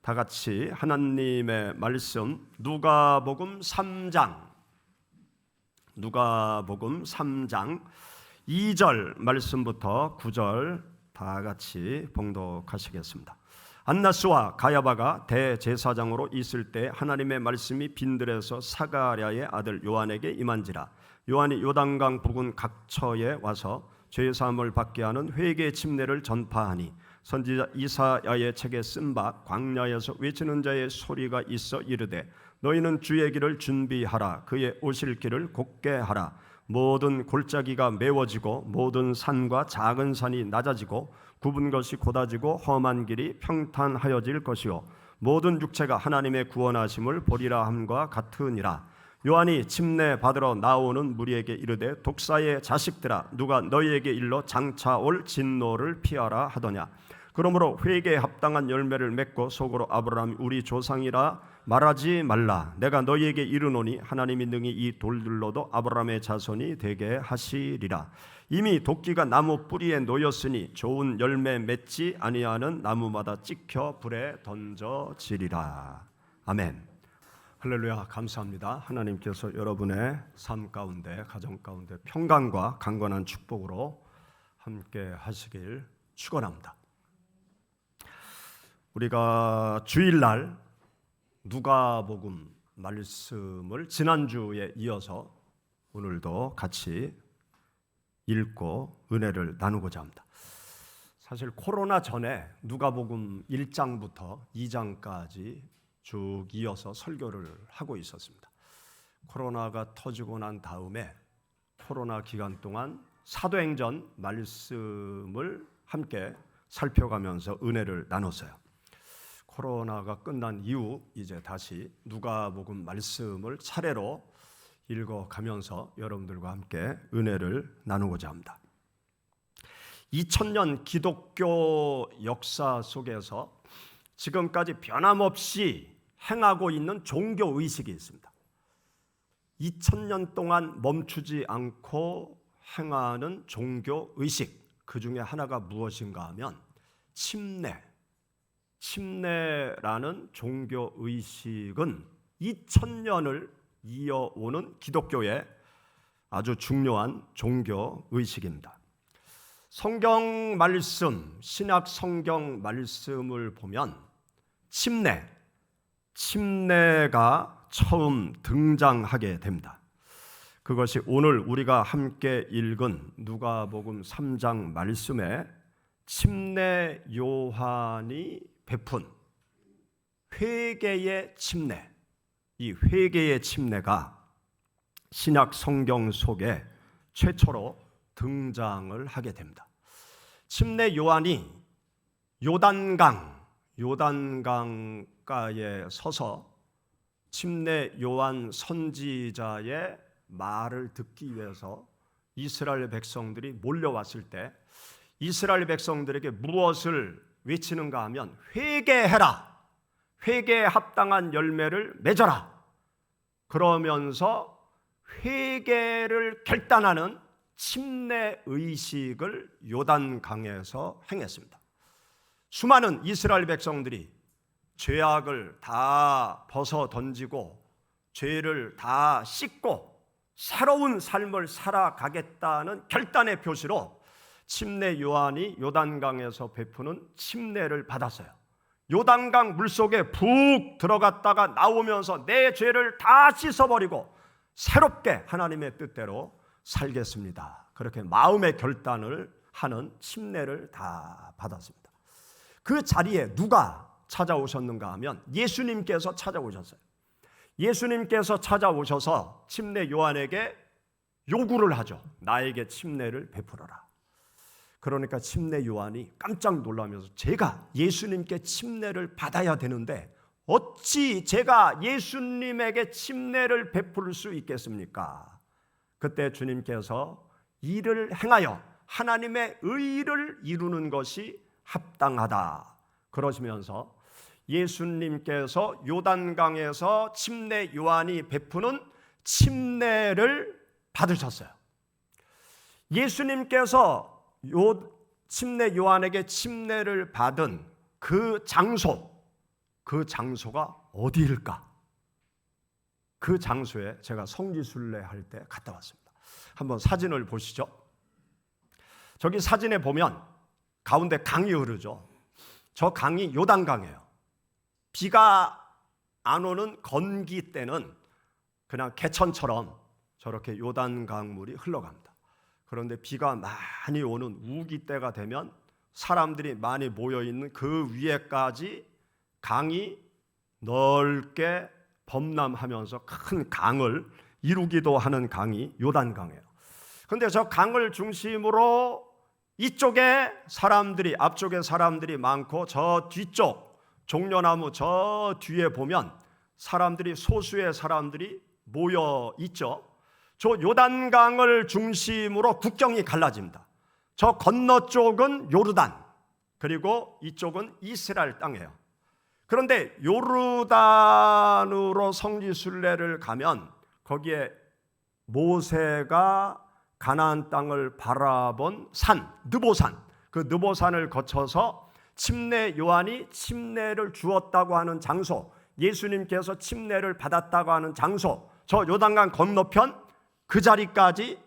다 같이 하나님의 말씀 누가복음 3장 2절 말씀부터 9절 다 같이 봉독하시겠습니다. 안나스와 가야바가 대제사장으로 있을 때 하나님의 말씀이 빈들에서 사가랴의 아들 요한에게 임한지라. 요한이 요단강 부근 각처에 와서 죄사함을 받게 하는 회개 침례를 전파하니 선지자 이사야의 책에 쓴 바 광야에서 외치는 자의 소리가 있어 이르되 너희는 주의 길을 준비하라. 그의 오실 길을 곧게 하라. 모든 골짜기가 메워지고 모든 산과 작은 산이 낮아지고 굽은 것이 곧아지고 험한 길이 평탄하여질 것이요 모든 육체가 하나님의 구원하심을 보리라 함과 같으니라. 요한이 침례 받으러 나오는 무리에게 이르되 독사의 자식들아 누가 너희에게 일러 장차 올 진노를 피하라 하더냐. 그러므로 회개에 합당한 열매를 맺고 속으로 아브라함이 우리 조상이라 말하지 말라. 내가 너희에게 이르노니 하나님이 능히 이 돌들로도 아브라함의 자손이 되게 하시리라. 이미 도끼가 나무 뿌리에 놓였으니 좋은 열매 맺지 아니하는 나무마다 찍혀 불에 던져지리라. 아멘. 할렐루야. 감사합니다. 하나님께서 여러분의 삶 가운데 가정 가운데 평강과 강건한 축복으로 함께 하시길 축원합니다. 우리가 주일날 누가복음 말씀을 지난주에 이어서 오늘도 같이 읽고 은혜를 나누고자 합니다. 사실 코로나 전에 누가복음 1장부터 2장까지 쭉 이어서 설교를 하고 있었습니다. 코로나가 터지고 난 다음에 코로나 기간 동안 사도행전 말씀을 함께 살펴가면서 은혜를 나눴어요. 코로나가 끝난 이후 이제 다시 누가복음 말씀을 차례로 읽어가면서 여러분들과 함께 은혜를 나누고자 합니다. 2000년 기독교 역사 속에서 지금까지 변함없이 행하고 있는 종교 의식이 있습니다. 2000년 동안 멈추지 않고 행하는 종교 의식, 그 중에 하나가 무엇인가 하면 침례라는 종교 의식은 2000년을 이어오는 기독교의 아주 중요한 종교 의식입니다. 성경 말씀, 신약 성경 말씀을 보면 침례가 처음 등장하게 됩니다. 그것이 오늘 우리가 함께 읽은 누가복음 3장 말씀에 침례 요한이 베푼 회개의 침례, 이 회개의 침례가 신약 성경 속에 최초로 등장을 하게 됩니다. 침례 요한이 요단강가에 서서 침례 요한 선지자의 말을 듣기 위해서 이스라엘 백성들이 몰려왔을 때 이스라엘 백성들에게 무엇을 외치는가 하면 회개해라. 회개에 합당한 열매를 맺어라. 그러면서 회개를 결단하는 침례 의식을 요단강에서 행했습니다. 수많은 이스라엘 백성들이 죄악을 다 벗어 던지고 죄를 다 씻고 새로운 삶을 살아가겠다는 결단의 표시로 침례 요한이 요단강에서 베푸는 침례를 받았어요. 요단강 물속에 푹 들어갔다가 나오면서 내 죄를 다 씻어버리고 새롭게 하나님의 뜻대로 살겠습니다. 그렇게 마음의 결단을 하는 침례를 다 받았습니다. 그 자리에 누가 찾아오셨는가 하면 예수님께서 찾아오셨어요. 예수님께서 찾아오셔서 침례 요한에게 요구를 하죠. 나에게 침례를 베풀어라. 그러니까 침례 요한이 깜짝 놀라면서 제가 예수님께 침례를 받아야 되는데 어찌 제가 예수님에게 침례를 베풀 수 있겠습니까? 그때 주님께서 이를 행하여 하나님의 의를 이루는 것이 합당하다 그러시면서 예수님께서 요단강에서 침례 요한이 베푸는 침례를 받으셨어요. 예수님께서 침례 요한에게 침례를 받은 그 장소, 그 장소가 어디일까? 그 장소에 제가 성지순례 할 때 갔다 왔습니다. 한번 사진을 보시죠. 저기 사진에 보면 가운데 강이 흐르죠. 저 강이 요단강이에요. 비가 안 오는 건기 때는 그냥 개천처럼 저렇게 요단강물이 흘러갑니다. 그런데 비가 많이 오는 우기 때가 되면 사람들이 많이 모여있는 그 위에까지 강이 넓게 범람하면서 큰 강을 이루기도 하는 강이 요단강이에요. 그런데 저 강을 중심으로 이쪽에 사람들이, 앞쪽에 사람들이 많고 저 뒤쪽 종려나무 저 뒤에 보면 사람들이, 소수의 사람들이 모여 있죠. 저 요단강을 중심으로 국경이 갈라집니다. 저 건너쪽은 요르단, 그리고 이쪽은 이스라엘 땅이에요. 그런데 요르단으로 성지순례를 가면 거기에 모세가 가나안 땅을 바라본 산, 느보산, 그 느보산을 거쳐서 침례 요한이 침례를 주었다고 하는 장소, 예수님께서 침례를 받았다고 하는 장소, 저 요단강 건너편 그 자리까지,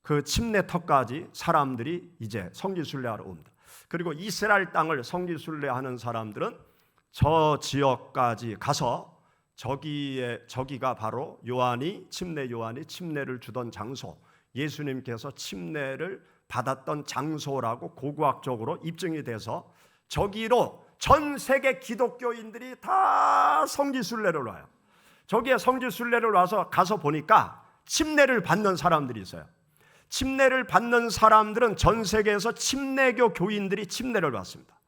그 침례터까지 사람들이 이제 성지순례하러 옵니다. 그리고 이스라엘 땅을 성지순례하는 사람들은 저 지역까지 가서 저기가 바로 침례 요한이 침례를 주던 장소, 예수님께서 침례를 받았던 장소라고 고고학적으로 입증이 돼서 저기로 전 세계 기독교인들이 다 성지순례를 와요. 저기에 성지순례를 와서 가서 보니까 침례를 받는 사람들이 있어요. 침례를 받는 사람들은 전 세계에서 침례교 교인들이 침례를 받습니다.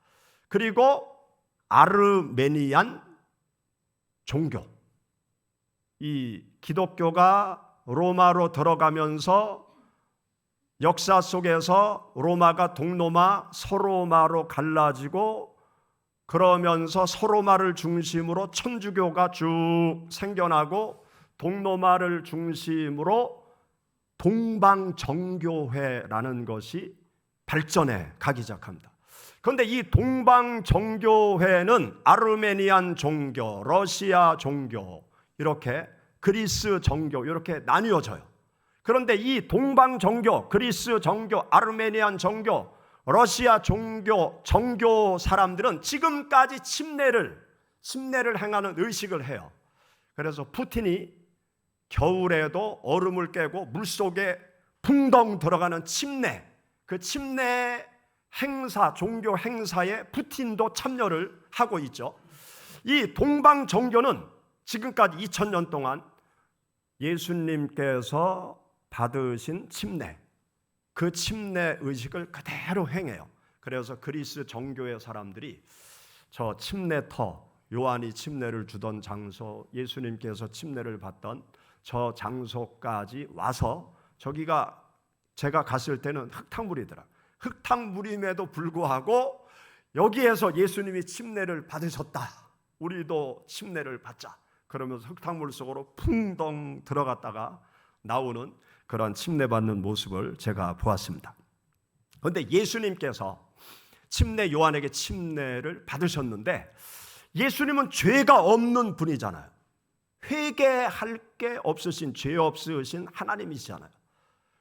그리고 아르메니안 종교, 이 기독교가 로마로 들어가면서 역사 속에서 로마가 동로마, 서로마로 갈라지고 그러면서 서로마를 중심으로 천주교가 쭉 생겨나고 동로마를 중심으로 동방정교회라는 것이 발전해 가기 시작합니다. 그런데 이 동방정교회는 아르메니안 종교, 러시아 종교, 이렇게 그리스 종교 이렇게 나뉘어져요. 그런데 이 동방정교, 그리스 종교, 아르메니안 종교, 러시아 종교, 정교 사람들은 지금까지 침례를 행하는 의식을 해요. 그래서 푸틴이 겨울에도 얼음을 깨고 물속에 풍덩 들어가는 침례, 그 침례 행사, 종교 행사에 푸틴도 참여를 하고 있죠. 이 동방정교는 지금까지 2000년 동안 예수님께서 받으신 침례, 그 침례 의식을 그대로 행해요. 그래서 그리스 정교의 사람들이 저 침례터, 요한이 침례를 주던 장소, 예수님께서 침례를 받던 저 장소까지 와서, 저기가 제가 갔을 때는 흙탕물이더라. 흙탕물임에도 불구하고 여기에서 예수님이 침례를 받으셨다, 우리도 침례를 받자, 그러면서 흙탕물 속으로 풍덩 들어갔다가 나오는 그런 침례받는 모습을 제가 보았습니다. 그런데 예수님께서 침례 요한에게 침례를 받으셨는데 예수님은 죄가 없는 분이잖아요. 회개할 게 없으신, 죄 없으신 하나님이시잖아요.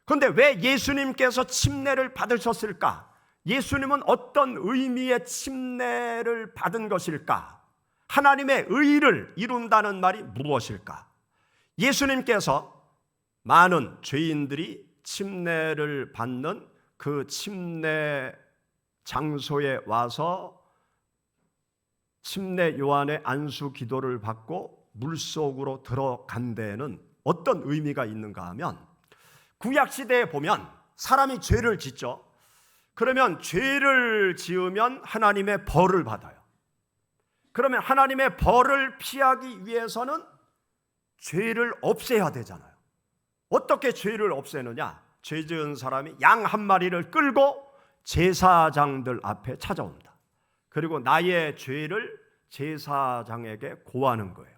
그런데 왜 예수님께서 침례를 받으셨을까? 예수님은 어떤 의미의 침례를 받은 것일까? 하나님의 의를 이룬다는 말이 무엇일까? 예수님께서 많은 죄인들이 침례를 받는 그 침례 장소에 와서 침례 요한의 안수 기도를 받고 물속으로 들어간 데에는 어떤 의미가 있는가 하면, 구약시대에 보면 사람이 죄를 짓죠. 그러면 죄를 지으면 하나님의 벌을 받아요. 그러면 하나님의 벌을 피하기 위해서는 죄를 없애야 되잖아요. 어떻게 죄를 없애느냐? 죄 지은 사람이 양 한 마리를 끌고 제사장들 앞에 찾아옵니다. 그리고 나의 죄를 제사장에게 고하는 거예요.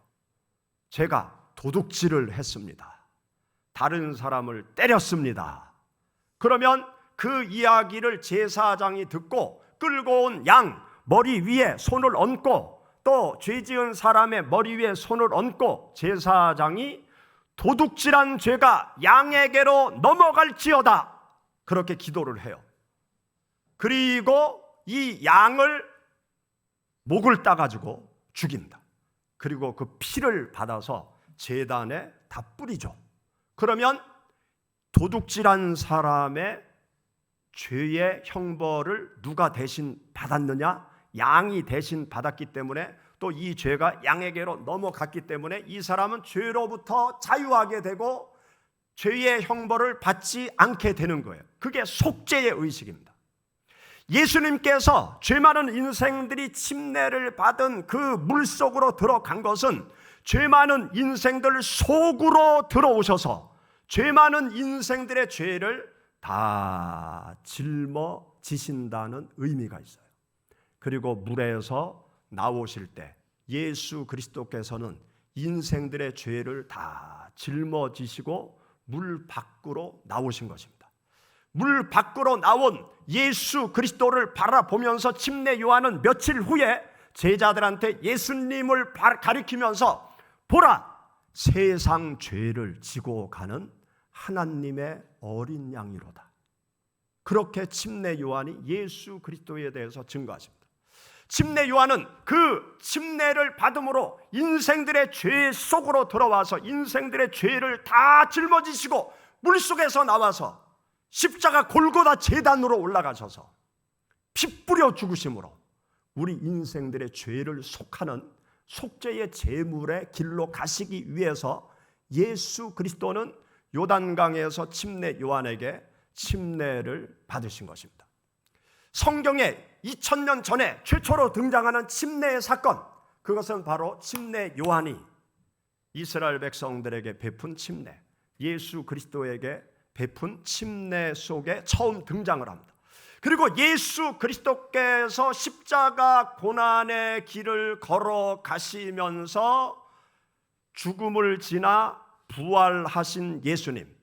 제가 도둑질을 했습니다. 다른 사람을 때렸습니다. 그러면 그 이야기를 제사장이 듣고 끌고 온 양 머리 위에 손을 얹고 또 죄지은 사람의 머리 위에 손을 얹고 제사장이 도둑질한 죄가 양에게로 넘어갈지어다 그렇게 기도를 해요. 그리고 이 양을 목을 따가지고 죽입니다. 그리고 그 피를 받아서 제단에 다 뿌리죠. 그러면 도둑질한 사람의 죄의 형벌을 누가 대신 받았느냐? 양이 대신 받았기 때문에 또 이 죄가 양에게로 넘어갔기 때문에 이 사람은 죄로부터 자유하게 되고 죄의 형벌을 받지 않게 되는 거예요. 그게 속죄의 의식입니다. 예수님께서 죄 많은 인생들이 침례를 받은 그 물속으로 들어간 것은 죄 많은 인생들 속으로 들어오셔서 죄 많은 인생들의 죄를 다 짊어지신다는 의미가 있어요. 그리고 물에서 나오실 때 예수 그리스도께서는 인생들의 죄를 다 짊어지시고 물 밖으로 나오신 것입니다. 물 밖으로 나온 예수 그리스도를 바라보면서 침례 요한은 며칠 후에 제자들한테 예수님을 가리키면서 보라, 세상 죄를 지고 가는 하나님의 어린 양이로다. 그렇게 침례 요한이 예수 그리스도에 대해서 증거하십니다. 침례 요한은 그 침례를 받음으로 인생들의 죄 속으로 들어와서 인생들의 죄를 다 짊어지시고 물속에서 나와서 십자가 골고다 제단으로 올라가셔서 피 뿌려 죽으심으로 우리 인생들의 죄를 속하는 속죄의 제물의 길로 가시기 위해서 예수 그리스도는 요단강에서 침례 요한에게 침례를 받으신 것입니다. 성경에 2000년 전에 최초로 등장하는 침례의 사건, 그것은 바로 침례 요한이 이스라엘 백성들에게 베푼 침례, 예수 그리스도에게 베푼 침례 속에 처음 등장을 합니다. 그리고 예수 그리스도께서 십자가 고난의 길을 걸어가시면서 죽음을 지나 부활하신 예수님,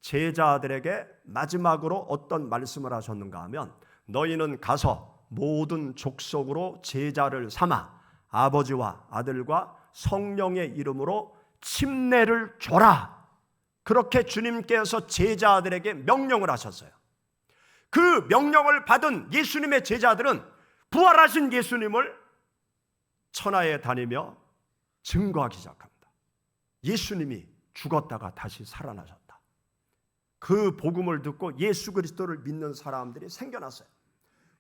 제자들에게 마지막으로 어떤 말씀을 하셨는가 하면 너희는 가서 모든 족속으로 제자를 삼아 아버지와 아들과 성령의 이름으로 침례를 줘라. 그렇게 주님께서 제자들에게 명령을 하셨어요. 그 명령을 받은 예수님의 제자들은 부활하신 예수님을 천하에 다니며 증거하기 시작합니다. 예수님이 죽었다가 다시 살아나셨다. 그 복음을 듣고 예수 그리스도를 믿는 사람들이 생겨났어요.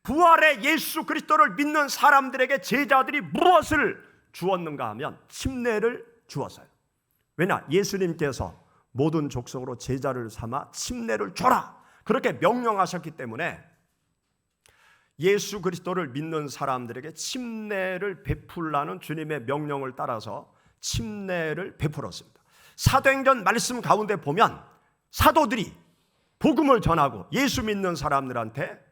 부활의 예수 그리스도를 믿는 사람들에게 제자들이 무엇을 주었는가 하면 침례를 주었어요. 왜냐? 예수님께서 모든 족속으로 제자를 삼아 침례를 줘라 그렇게 명령하셨기 때문에 예수 그리스도를 믿는 사람들에게 침례를 베풀라는 주님의 명령을 따라서 침례를 베풀었습니다. 사도행전 말씀 가운데 보면 사도들이 복음을 전하고 예수 믿는 사람들한테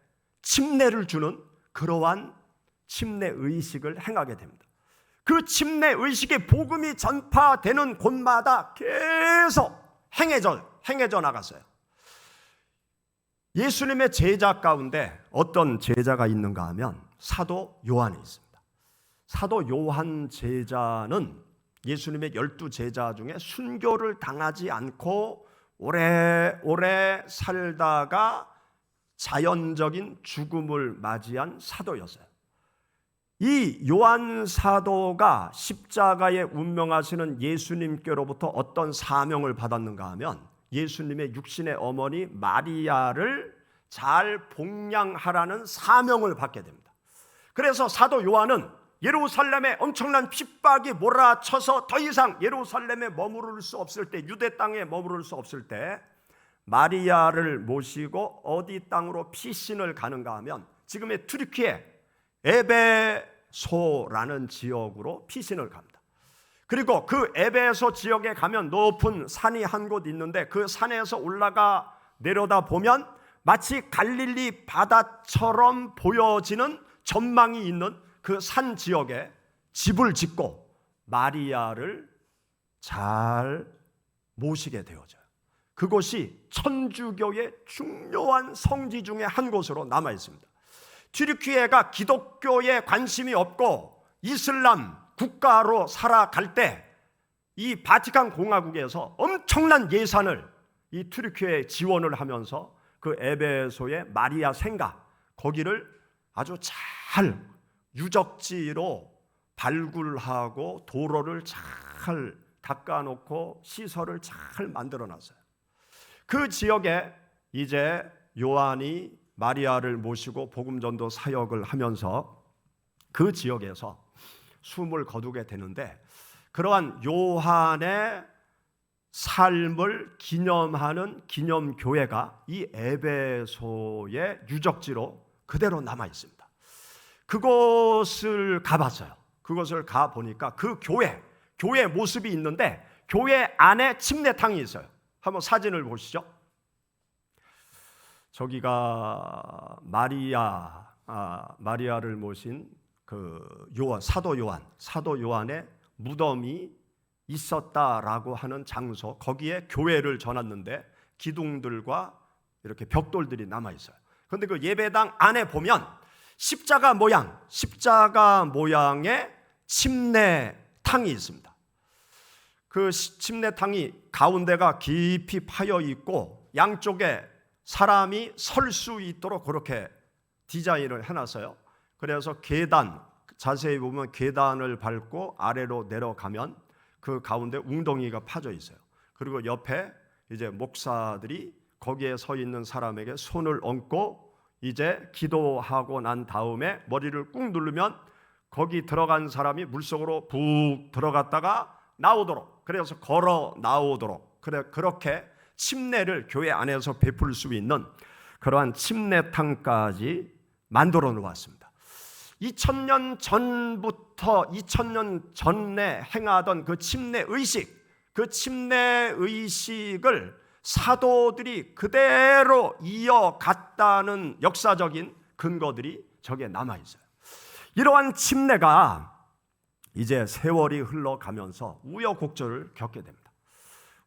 침례를 주는 그러한 침례 의식을 행하게 됩니다. 그 침례 의식의 복음이 전파되는 곳마다 계속 행해져 나갔어요. 예수님의 제자 가운데 어떤 제자가 있는가 하면 사도 요한이 있습니다. 사도 요한 제자는 예수님의 12 제자 중에 순교를 당하지 않고 오래오래 살다가 자연적인 죽음을 맞이한 사도였어요. 이 요한 사도가 십자가에 운명하시는 예수님께로부터 어떤 사명을 받았는가 하면 예수님의 육신의 어머니 마리아를 잘 복양하라는 사명을 받게 됩니다. 그래서 사도 요한은 예루살렘에 엄청난 핍박이 몰아쳐서 더 이상 예루살렘에 머무를 수 없을 때, 유대 땅에 머무를 수 없을 때 마리아를 모시고 어디 땅으로 피신을 가는가 하면 지금의 튀르키예 에베소라는 지역으로 피신을 갑니다. 그리고 그 에베소 지역에 가면 높은 산이 한 곳 있는데 그 산에서 올라가 내려다 보면 마치 갈릴리 바다처럼 보여지는 전망이 있는 그 산 지역에 집을 짓고 마리아를 잘 모시게 되어져요. 그곳이 천주교의 중요한 성지 중에 한 곳으로 남아 있습니다. 튀르키예가 기독교에 관심이 없고 이슬람 국가로 살아갈 때 이 바티칸 공화국에서 엄청난 예산을 이 튀르키예에 지원을 하면서 그 에베소의 마리아 생가 거기를 아주 잘 유적지로 발굴하고 도로를 잘 닦아놓고 시설을 잘 만들어놨어요. 그 지역에 이제 요한이 마리아를 모시고 복음전도 사역을 하면서 그 지역에서 숨을 거두게 되는데, 그러한 요한의 삶을 기념하는 기념교회가 이 에베소의 유적지로 그대로 남아 있습니다. 그곳을 가봤어요. 그곳을 가보니까 그 교회 모습이 있는데 교회 안에 침례탕이 있어요. 한번 사진을 보시죠. 저기가 마리아를 모신 그 사도 요한의 무덤이 있었다라고 하는 장소, 거기에 교회를 전놨는데 기둥들과 이렇게 벽돌들이 남아 있어요. 그런데 그 예배당 안에 보면 십자가 모양의 침례탕이 있습니다. 그 침례탕이 가운데가 깊이 파여 있고 양쪽에 사람이 설 수 있도록 그렇게 디자인을 해놨어요. 그래서 계단, 자세히 보면 계단을 밟고 아래로 내려가면 그 가운데 웅덩이가 파져 있어요. 그리고 옆에 이제 목사들이 거기에 서 있는 사람에게 손을 얹고 이제 기도하고 난 다음에 머리를 꾹 누르면 거기 들어간 사람이 물속으로 푹 들어갔다가 나오도록, 그래서 걸어 나오도록, 그렇게 침례를 교회 안에서 베풀 수 있는 그러한 침례탕까지 만들어 놓았습니다. 2000년 전에 행하던 그 침례 의식을 사도들이 그대로 이어갔다는 역사적인 근거들이 저기에 남아 있어요. 이러한 침례가 이제 세월이 흘러가면서 우여곡절을 겪게 됩니다.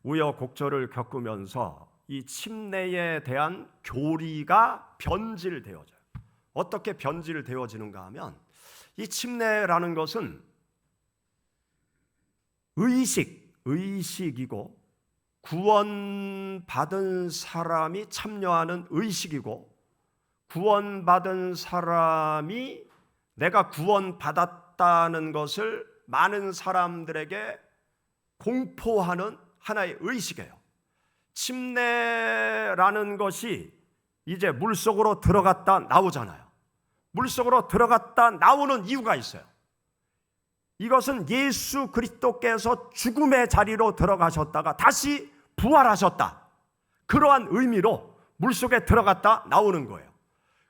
우여곡절을 겪으면서 이 침례에 대한 교리가 변질되어져요. 어떻게 변질되어지는가 하면, 이 침례라는 것은 의식이고 구원받은 사람이 참여하는 의식이고, 구원받은 사람이 내가 구원받았다는 것을 많은 사람들에게 공포하는 하나의 의식이에요. 침례라는 것이 이제 물속으로 들어갔다 나오잖아요. 물속으로 들어갔다 나오는 이유가 있어요. 이것은 예수 그리스도께서 죽음의 자리로 들어가셨다가 다시 부활하셨다, 그러한 의미로 물속에 들어갔다 나오는 거예요.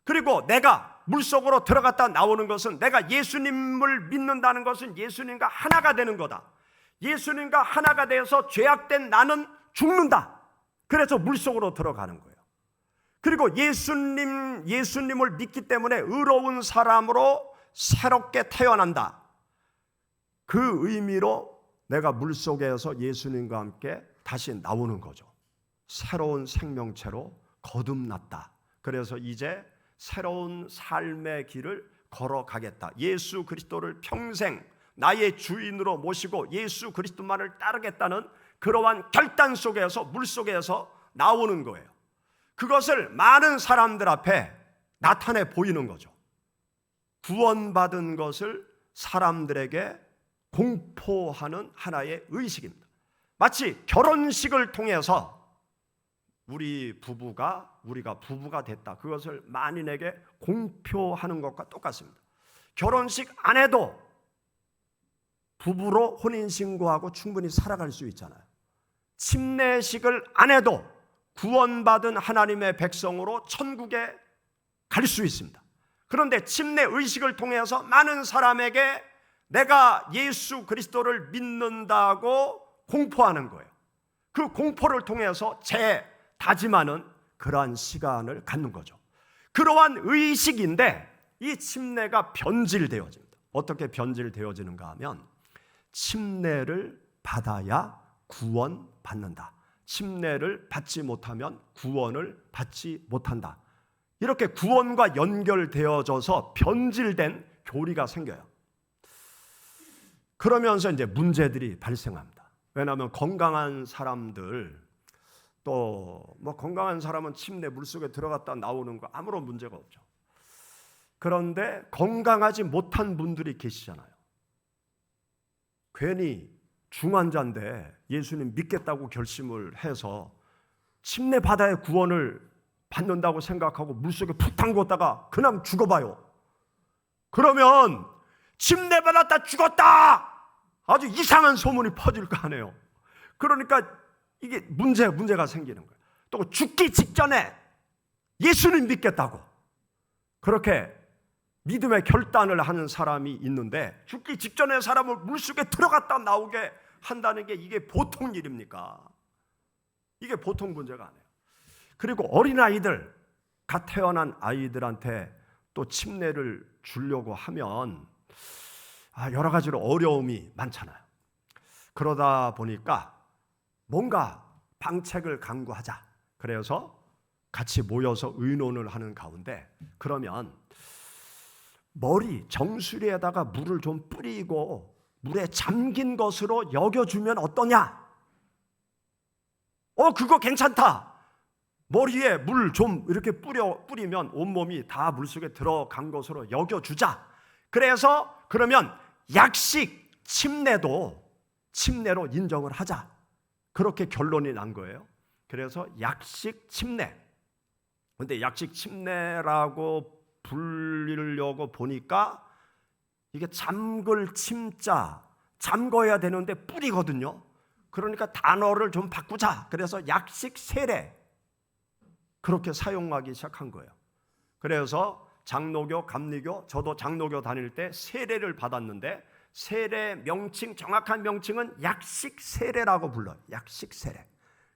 그리고 내가 물속으로 들어갔다 나오는 것은 내가 예수님을 믿는다는 것은 예수님과 하나가 되는 거다. 예수님과 하나가 되어서 죄악된 나는 죽는다. 그래서 물속으로 들어가는 거예요. 그리고 예수님을 믿기 때문에 의로운 사람으로 새롭게 태어난다. 그 의미로 내가 물속에서 예수님과 함께 다시 나오는 거죠. 새로운 생명체로 거듭났다. 그래서 이제 새로운 삶의 길을 걸어가겠다. 예수 그리스도를 평생 나의 주인으로 모시고 예수 그리스도만을 따르겠다는 그러한 결단 속에서 물속에서 나오는 거예요. 그것을 많은 사람들 앞에 나타내 보이는 거죠. 구원받은 것을 사람들에게 공포하는 하나의 의식입니다. 마치 결혼식을 통해서 우리가 부부가 됐다, 그것을 만인에게 공표하는 것과 똑같습니다. 결혼식 안에도 부부로 혼인신고하고 충분히 살아갈 수 있잖아요. 침례식을 안 해도 구원받은 하나님의 백성으로 천국에 갈 수 있습니다. 그런데 침례 의식을 통해서 많은 사람에게 내가 예수 그리스도를 믿는다고 공포하는 거예요. 그 공포를 통해서 다짐하는 그러한 시간을 갖는 거죠. 그러한 의식인데 이 침례가 변질되어집니다. 어떻게 변질되어지는가 하면, 침례를 받아야 구원받는다, 침례를 받지 못하면 구원을 받지 못한다, 이렇게 구원과 연결되어져서 변질된 교리가 생겨요. 그러면서 이제 문제들이 발생합니다. 왜냐하면 건강한 사람들, 또 뭐 건강한 사람은 침내 물속에 들어갔다 나오는 거 아무런 문제가 없죠. 그런데 건강하지 못한 분들이 계시잖아요. 괜히 중환자인데 예수님 믿겠다고 결심을 해서 침내 바다의 구원을 받는다고 생각하고 물속에 푹 담궜다가 그냥 죽어봐요. 그러면 침내 받았다 죽었다 아주 이상한 소문이 퍼질 거 아니에요. 그러니까 이게 문제가 생기는 거예요. 또 죽기 직전에 예수님 믿겠다고 그렇게 믿음의 결단을 하는 사람이 있는데, 죽기 직전에 사람을 물속에 들어갔다 나오게 한다는 게 이게 보통 일입니까? 이게 보통 문제가 아니에요. 그리고 어린아이들, 갓 태어난 아이들한테 또 침례를 주려고 하면 여러 가지로 어려움이 많잖아요. 그러다 보니까 뭔가 방책을 강구하자. 그래서 같이 모여서 의논을 하는 가운데, 그러면 머리 정수리에다가 물을 좀 뿌리고 물에 잠긴 것으로 여겨주면 어떠냐? 그거 괜찮다. 머리에 물 좀 이렇게 뿌리면 온몸이 다 물속에 들어간 것으로 여겨주자. 그래서 그러면 약식 침례도 침례로 인정을 하자. 그렇게 결론이 난 거예요. 그래서 약식 침례. 근데 약식 침례라고 불리려고 보니까 이게 잠글 침자, 잠궈야 되는데 뿌리거든요. 그러니까 단어를 좀 바꾸자. 그래서 약식 세례 그렇게 사용하기 시작한 거예요. 그래서 장로교, 감리교, 저도 장로교 다닐 때 세례를 받았는데 세례 명칭, 정확한 명칭은 약식 세례라고 불러요. 약식 세례.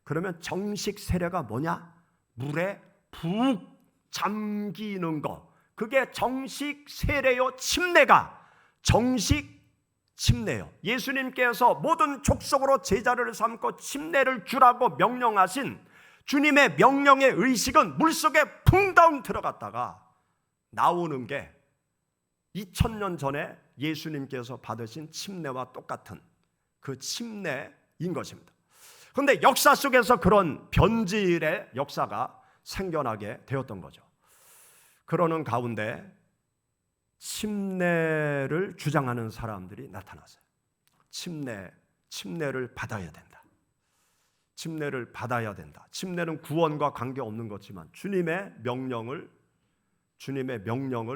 그러면 정식 세례가 뭐냐? 물에 푹 잠기는 거. 그게 정식 세례요. 침례가 정식 침례요. 예수님께서 모든 족속으로 제자를 삼고 침례를 주라고 명령하신 주님의 명령의 의식은 물속에 붕덩 들어갔다가 나오는 게 2000년 전에 예수님께서 받으신 침례와 똑같은 그 침례인 것입니다. 그런데 역사 속에서 그런 변질의 역사가 생겨나게 되었던 거죠. 그러는 가운데 침례를 주장하는 사람들이 나타났어요. 침례를 받아야 된다. 침례를 받아야 된다. 침례는 구원과 관계없는 거지만 주님의 명령을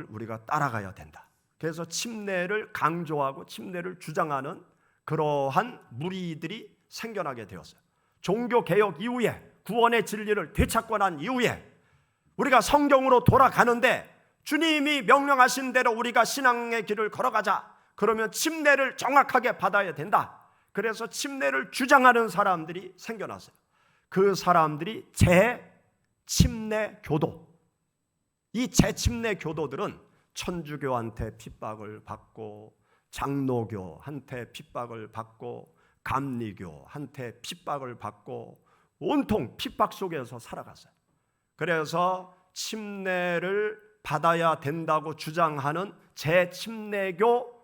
우리가 따라가야 된다. 그래서 침례를 강조하고 침례를 주장하는 그러한 무리들이 생겨나게 되었어요. 종교개혁 이후에 구원의 진리를 되찾고 난 이후에 우리가 성경으로 돌아가는데 주님이 명령하신 대로 우리가 신앙의 길을 걸어가자. 그러면 침례를 정확하게 받아야 된다. 그래서 침례를 주장하는 사람들이 생겨났어요. 그 사람들이 재침례 교도. 이 재침례 교도들은 천주교한테 핍박을 받고 장로교한테 핍박을 받고 감리교한테 핍박을 받고 온통 핍박 속에서 살아갔어요. 그래서 침례를 받아야 된다고 주장하는 재침례교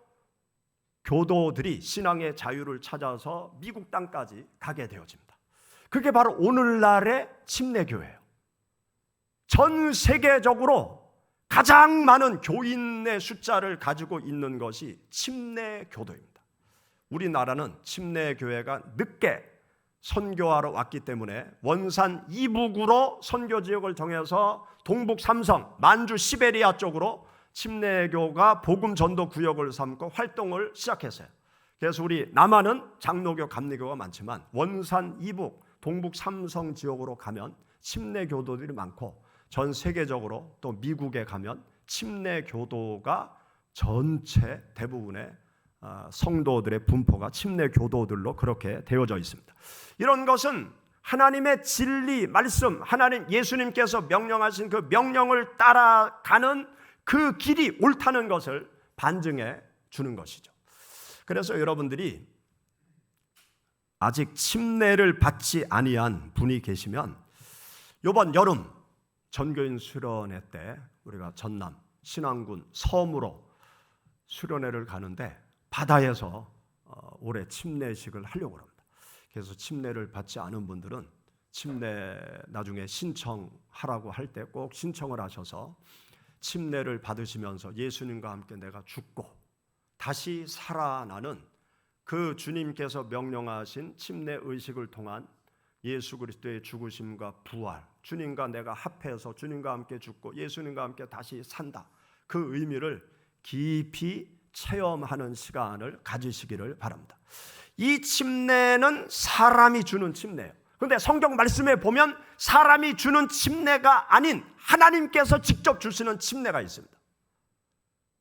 교도들이 신앙의 자유를 찾아서 미국 땅까지 가게 되어집니다. 그게 바로 오늘날의 침례교회예요. 전 세계적으로 가장 많은 교인의 숫자를 가지고 있는 것이 침례교도입니다. 우리나라는 침례교회가 늦게 선교하러 왔기 때문에 원산 이북으로 선교 지역을 정해서 동북 삼성, 만주, 시베리아 쪽으로 침례교가 복음 전도 구역을 삼고 활동을 시작했어요. 그래서 우리 남한은 장로교, 감리교가 많지만 원산 이북, 동북 삼성 지역으로 가면 침례교도들이 많고 전 세계적으로 또 미국에 가면 침례교도가 전체 대부분의 성도들의 분포가 침례교도들로 그렇게 되어져 있습니다. 이런 것은 하나님의 진리, 말씀, 하나님 예수님께서 명령하신 그 명령을 따라가는 그 길이 옳다는 것을 반증해 주는 것이죠. 그래서 여러분들이 아직 침례를 받지 아니한 분이 계시면 이번 여름 전교인 수련회 때 우리가 전남 신안군 섬으로 수련회를 가는데 바다에서 올해 침례식을 하려고 합니다. 그래서 침례를 받지 않은 분들은 침례 나중에 신청하라고 할 때 꼭 신청을 하셔서 침례를 받으시면서 예수님과 함께 내가 죽고 다시 살아나는 그 주님께서 명령하신 침례 의식을 통한 예수 그리스도의 죽으심과 부활, 주님과 내가 합해서 주님과 함께 죽고 예수님과 함께 다시 산다, 그 의미를 깊이 체험하는 시간을 가지시기를 바랍니다. 이 침례는 사람이 주는 침례예요. 그런데 성경 말씀에 보면 사람이 주는 침례가 아닌 하나님께서 직접 주시는 침례가 있습니다.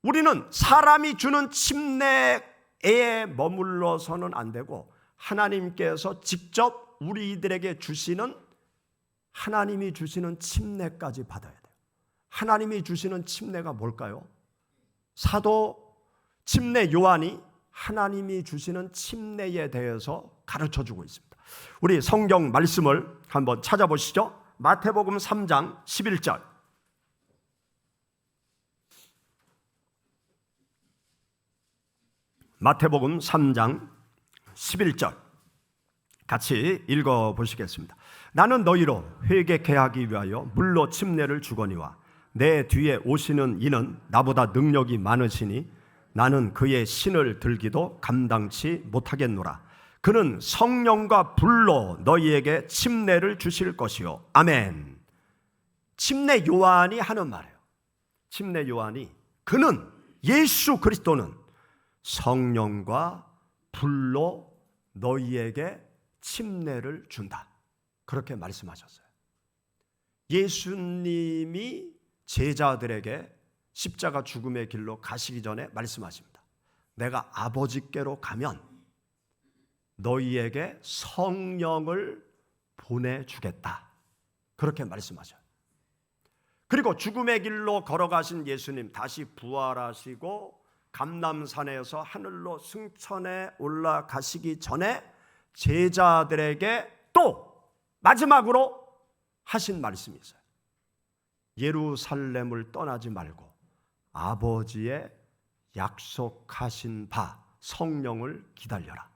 우리는 사람이 주는 침례에 머물러서는 안 되고 하나님께서 직접 우리들에게 주시는, 하나님이 주시는 침례까지 받아야 돼요. 하나님이 주시는 침례가 뭘까요? 사도 침례 요한이 하나님이 주시는 침례에 대해서 가르쳐주고 있습니다. 우리 성경 말씀을 한번 찾아보시죠. 마태복음 3장 11절. 마태복음 3장 11절 같이 읽어보시겠습니다. 나는 너희로 회개케 하기 위하여 물로 침례를 주거니와 내 뒤에 오시는 이는 나보다 능력이 많으시니 나는 그의 신을 들기도 감당치 못하겠노라. 그는 성령과 불로 너희에게 침례를 주실 것이요. 아멘. 침례 요한이 하는 말이에요. 침례 요한이, 그는, 예수 그리스도는 성령과 불로 너희에게 침례를 준다, 그렇게 말씀하셨어요. 예수님이 제자들에게 십자가 죽음의 길로 가시기 전에 말씀하십니다. 내가 아버지께로 가면 너희에게 성령을 보내주겠다, 그렇게 말씀하셔요. 그리고 죽음의 길로 걸어가신 예수님 다시 부활하시고 감람산에서 하늘로 승천해 올라가시기 전에 제자들에게 또 마지막으로 하신 말씀이 있어요. 예루살렘을 떠나지 말고 아버지의 약속하신 바 성령을 기다려라.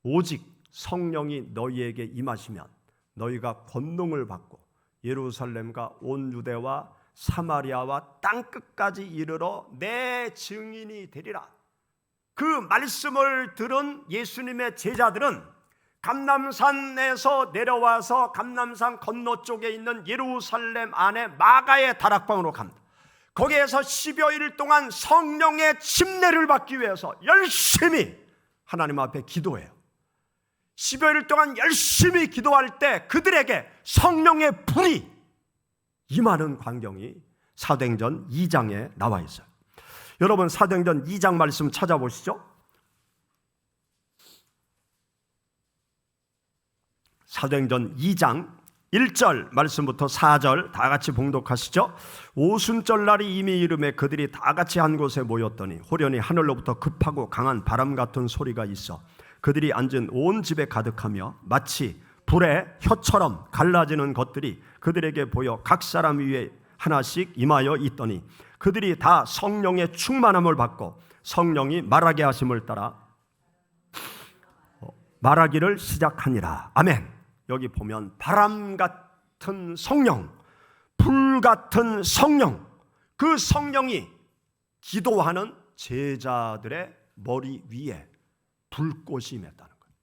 오직 성령이 너희에게 임하시면 너희가 권능을 받고 예루살렘과 온 유대와 사마리아와 땅끝까지 이르러 내 증인이 되리라. 그 말씀을 들은 예수님의 제자들은 감람산에서 내려와서 감람산 건너쪽에 있는 예루살렘 안에 마가의 다락방으로 갑니다. 거기에서 10여일 동안 성령의 침례를 받기 위해서 열심히 하나님 앞에 기도해요. 10여일 동안 열심히 기도할 때 그들에게 성령의 불이 임하는 광경이 사도행전 2장에 나와 있어요. 여러분, 사도행전 2장 말씀 찾아보시죠. 사도행전 2장 1절 말씀부터 4절 다 같이 봉독하시죠. 오순절날이 이미 이름에 그들이 다 같이 한 곳에 모였더니 호련히 하늘로부터 급하고 강한 바람 같은 소리가 있어 그들이 앉은 온 집에 가득하며 마치 불의 혀처럼 갈라지는 것들이 그들에게 보여 각 사람 위에 하나씩 임하여 있더니 그들이 다 성령의 충만함을 받고 성령이 말하게 하심을 따라 말하기를 시작하니라. 아멘. 여기 보면 바람 같은 성령, 불 같은 성령, 그 성령이 기도하는 제자들의 머리 위에 불꽃이 임했다는 거예요.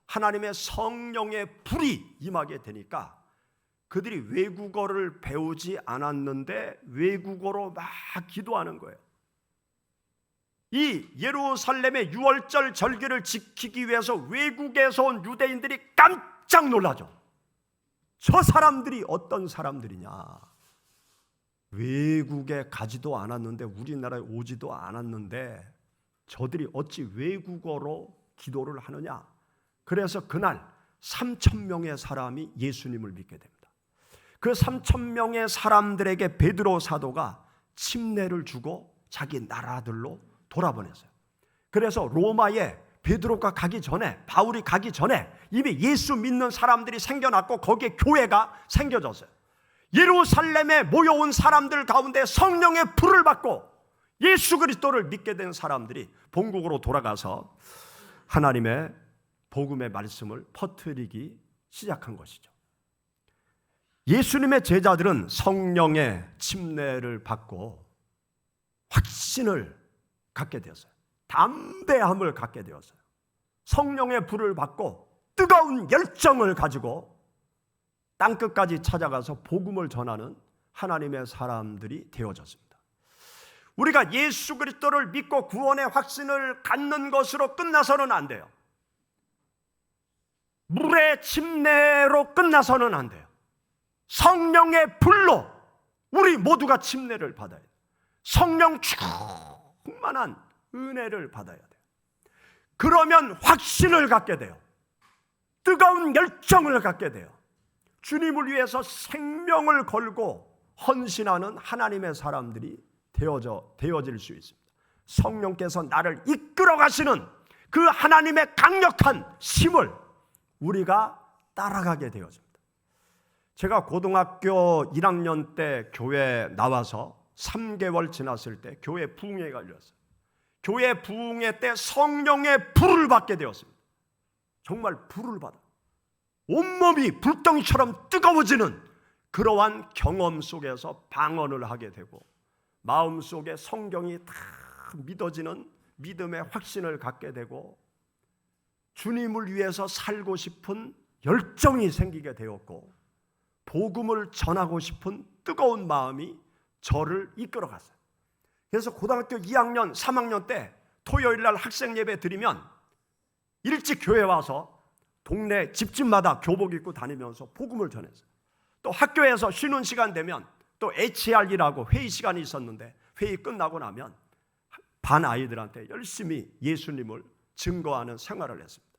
하나님의 성령의 불이 임하게 되니까 그들이 외국어를 배우지 않았는데 외국어로 막 기도하는 거예요. 이 예루살렘의 유월절 절기를 지키기 위해서 외국에서 온 유대인들이 깜짝 놀라죠. 저 사람들이 어떤 사람들이냐, 외국에 가지도 않았는데 우리나라에 오지도 않았는데 저들이 어찌 외국어로 기도를 하느냐. 그래서 그날 3,000명의 사람이 예수님을 믿게 됩니다. 그 3,000명의 사람들에게 베드로 사도가 침례를 주고 자기 나라들로 돌아보냈어요. 그래서 로마에 베드로가 가기 전에, 바울이 가기 전에 이미 예수 믿는 사람들이 생겨났고 거기에 교회가 생겨졌어요. 예루살렘에 모여온 사람들 가운데 성령의 불을 받고 예수 그리스도를 믿게 된 사람들이 본국으로 돌아가서 하나님의 복음의 말씀을 퍼뜨리기 시작한 것이죠. 예수님의 제자들은 성령의 침례를 받고 확신을 갖게 되었어요. 담대함을 갖게 되었어요. 성령의 불을 받고 뜨거운 열정을 가지고 땅끝까지 찾아가서 복음을 전하는 하나님의 사람들이 되어졌습니다. 우리가 예수 그리스도를 믿고 구원의 확신을 갖는 것으로 끝나서는 안 돼요. 물의 침례로 끝나서는 안 돼요. 성령의 불로 우리 모두가 침례를 받아야 돼요. 성령 충만한 은혜를 받아야 돼요. 그러면 확신을 갖게 돼요. 뜨거운 열정을 갖게 돼요. 주님을 위해서 생명을 걸고 헌신하는 하나님의 사람들이 되어질 수 있습니다. 성령께서 나를 이끌어 가시는 그 하나님의 강력한 힘을 우리가 따라가게 되어집니다. 제가 고등학교 1학년 때 교회 나와서 3개월 지났을 때 교회 부흥회가 열렸어요. 교회 부흥회 때 성령의 불을 받게 되었습니다. 정말 불을 받아 온몸이 불덩이처럼 뜨거워지는 그러한 경험 속에서 방언을 하게 되고 마음속에 성경이 다 믿어지는 믿음의 확신을 갖게 되고 주님을 위해서 살고 싶은 열정이 생기게 되었고 복음을 전하고 싶은 뜨거운 마음이 저를 이끌어갔어요. 그래서 고등학교 2학년, 3학년 때 토요일 날 학생 예배 드리면 일찍 교회 와서 동네 집집마다 교복 입고 다니면서 복음을 전했어요. 또 학교에서 쉬는 시간 되면 또 HR이라고 회의 시간이 있었는데 회의 끝나고 나면 반 아이들한테 열심히 예수님을 증거하는 생활을 했습니다.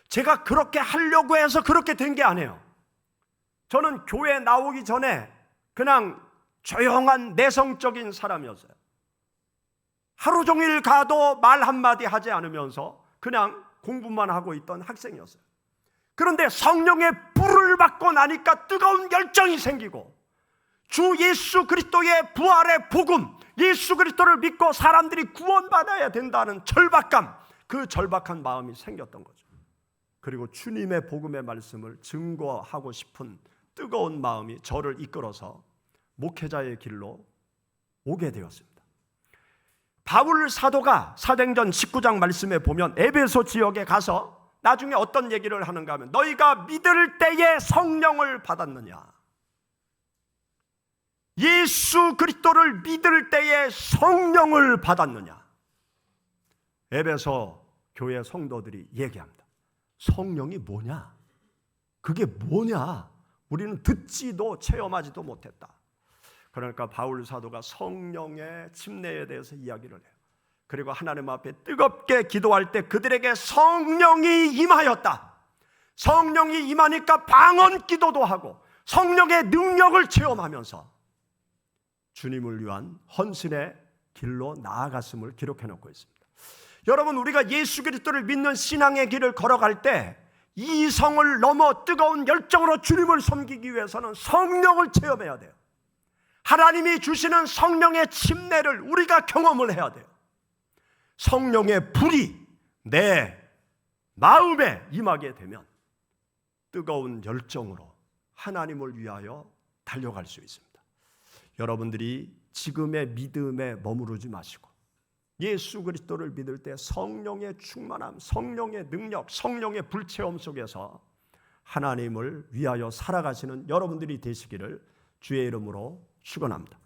제가 그렇게 하려고 해서 그렇게 된 게 아니에요. 저는 교회 나오기 전에 그냥 조용한 내성적인 사람이었어요. 하루 종일 가도 말 한마디 하지 않으면서 그냥 공부만 하고 있던 학생이었어요. 그런데 성령의 불을 받고 나니까 뜨거운 열정이 생기고 주 예수 그리스도의 부활의 복음, 예수 그리스도를 믿고 사람들이 구원받아야 된다는 절박감, 그 절박한 마음이 생겼던 거죠. 그리고 주님의 복음의 말씀을 증거하고 싶은 뜨거운 마음이 저를 이끌어서 목회자의 길로 오게 되었습니다. 바울 사도가 사도행전 19장 말씀에 보면 에베소 지역에 가서 나중에 어떤 얘기를 하는가 하면 너희가 믿을 때에 성령을 받았느냐, 예수 그리스도를 믿을 때에 성령을 받았느냐. 에베소 교회 성도들이 얘기합니다. 성령이 뭐냐? 그게 뭐냐? 우리는 듣지도 체험하지도 못했다. 그러니까 바울 사도가 성령의 침례에 대해서 이야기를 해요. 그리고 하나님 앞에 뜨겁게 기도할 때 그들에게 성령이 임하였다. 성령이 임하니까 방언 기도도 하고 성령의 능력을 체험하면서 주님을 위한 헌신의 길로 나아갔음을 기록해 놓고 있습니다. 여러분, 우리가 예수 그리스도를 믿는 신앙의 길을 걸어갈 때 이성을 넘어 뜨거운 열정으로 주님을 섬기기 위해서는 성령을 체험해야 돼요. 하나님이 주시는 성령의 침례를 우리가 경험을 해야 돼요. 성령의 불이 내 마음에 임하게 되면 뜨거운 열정으로 하나님을 위하여 달려갈 수 있습니다. 여러분들이 지금의 믿음에 머무르지 마시고 예수 그리스도를 믿을 때 성령의 충만함, 성령의 능력, 성령의 불체험 속에서 하나님을 위하여 살아가시는 여러분들이 되시기를 주의 이름으로 축원합니다.